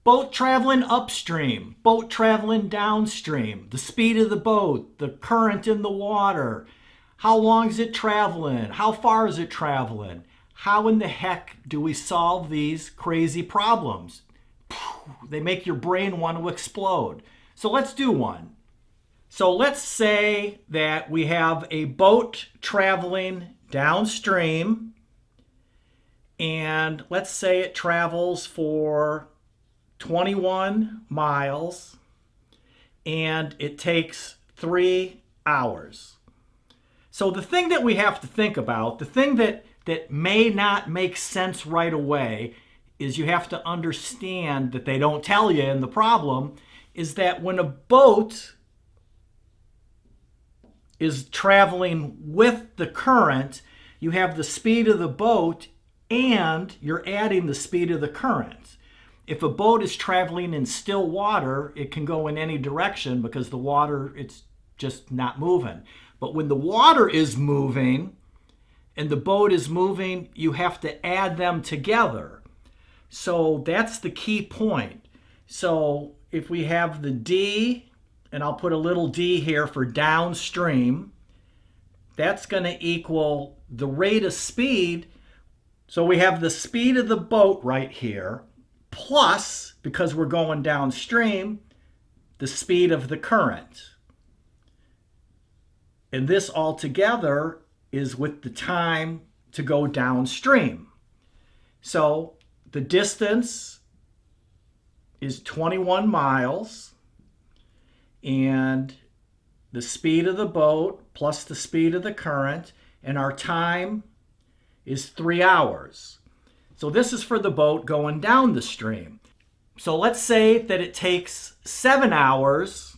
Boat traveling upstream, boat traveling downstream, the speed of the boat, the current in the water, how long is it traveling, how far is it traveling, how in the heck do we solve these crazy problems? They make your brain want to explode. So let's do one. So let's say that we have a boat traveling downstream, and let's say it travels for 21 miles and it takes 3 hours. So the thing that we have to think about, the thing that may not make sense right away, is you have to understand that they don't tell you in the problem, is that when a boat is traveling with the current, you have the speed of the boat and you're adding the speed of the current. If a boat is traveling in still water, it can go in any direction because the water, it's just not moving. But when the water is moving and the boat is moving, you have to add them together. So that's the key point. So if we have the D, and I'll put a little d here for downstream, that's going to equal the rate of speed. So we have the speed of the boat right here, plus, because we're going downstream, the speed of the current. And this altogether is with the time to go downstream. So the distance is 21 miles. And the speed of the boat plus the speed of the current, and our time is 3 hours. So this is for the boat going down the stream. So let's say that it takes 7 hours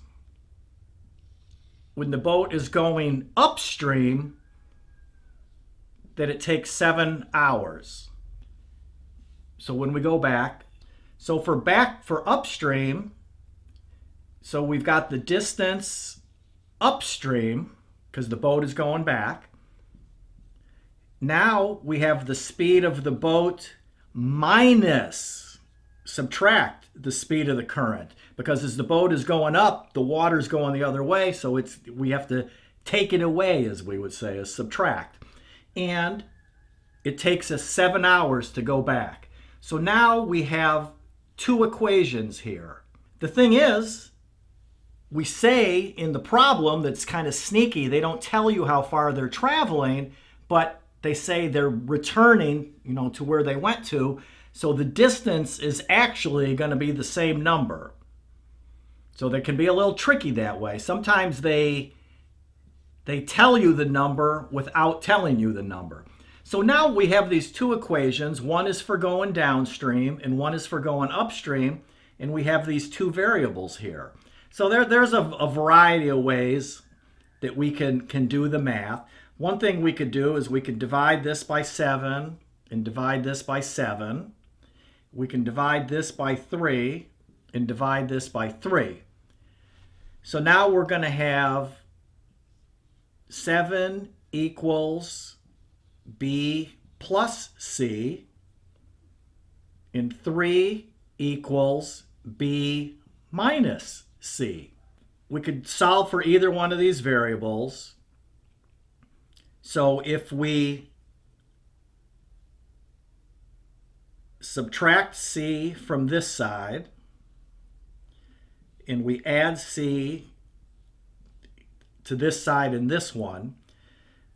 when the boat is going upstream, that it takes 7 hours. So when we go back, so for upstream, so we've got the distance upstream because the boat is going back. Now we have the speed of the boat minus, subtract the speed of the current, because as the boat is going up, the water's going the other way, so we have to take it away, as we would say, as subtract. And it takes us 7 hours to go back. So now we have two equations here. The thing is, we say in the problem that's kind of sneaky, they don't tell you how far they're traveling, but they say they're returning, to where they went to. So the distance is actually going to be the same number. So they can be a little tricky that way. Sometimes they tell you the number without telling you the number. So now we have these two equations. One is for going downstream and one is for going upstream. And we have these two variables here. So there's a variety of ways that we can do the math. One thing we could do is we could divide this by 7 and divide this by 7. We can divide this by 3 and divide this by 3. So now we're going to have 7 equals B plus C, and 3 equals B minus C. We could solve for either one of these variables. So if we subtract C from this side and we add C to this side and this one,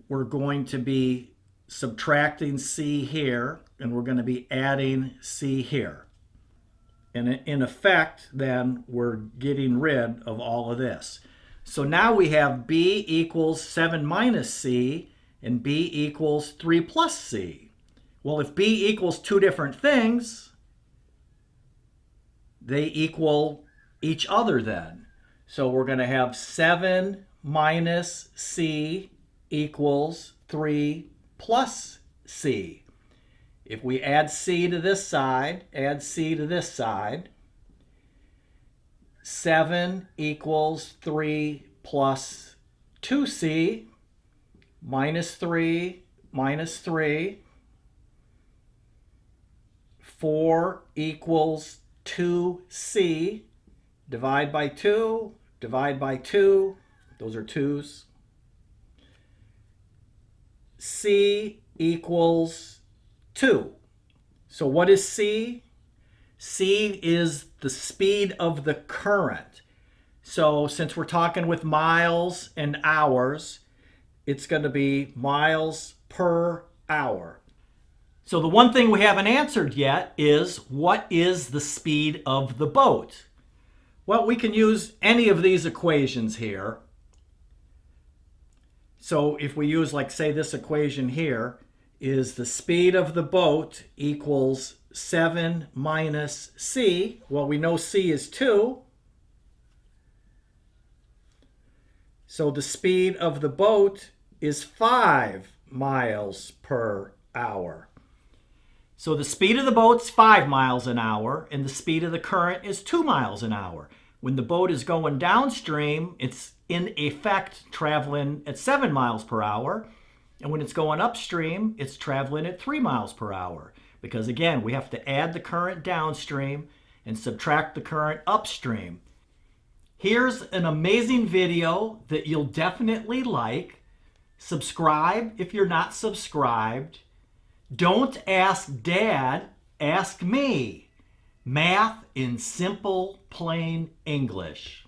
we're going to be subtracting C here and we're going to be adding C here. And in effect, then, we're getting rid of all of this. So now we have B equals 7 minus C and B equals 3 plus C. Well, if B equals two different things, they equal each other then. So we're going to have 7 minus C equals 3 plus C. If we add C to this side, add C to this side, 7 equals 3 plus 2C minus 3 minus 3. 4 equals 2c, divide by 2, divide by 2, those are 2's. C equals 2. So what is C? C is the speed of the current. So since we're talking with miles and hours, it's going to be miles per hour. So the one thing we haven't answered yet is, what is the speed of the boat? Well, we can use any of these equations here. So if we use, like, say, this equation here, is the speed of the boat equals 7 minus c. Well, we know c is 2. So the speed of the boat is 5 miles per hour. So the speed of the boat's 5 miles an hour, and the speed of the current is 2 miles an hour. When the boat is going downstream, it's in effect traveling at 7 miles per hour. And when it's going upstream, it's traveling at 3 miles per hour. Because again, we have to add the current downstream and subtract the current upstream. Here's an amazing video that you'll definitely like. Subscribe if you're not subscribed. Don't ask Dad, ask me. Math in simple, plain English.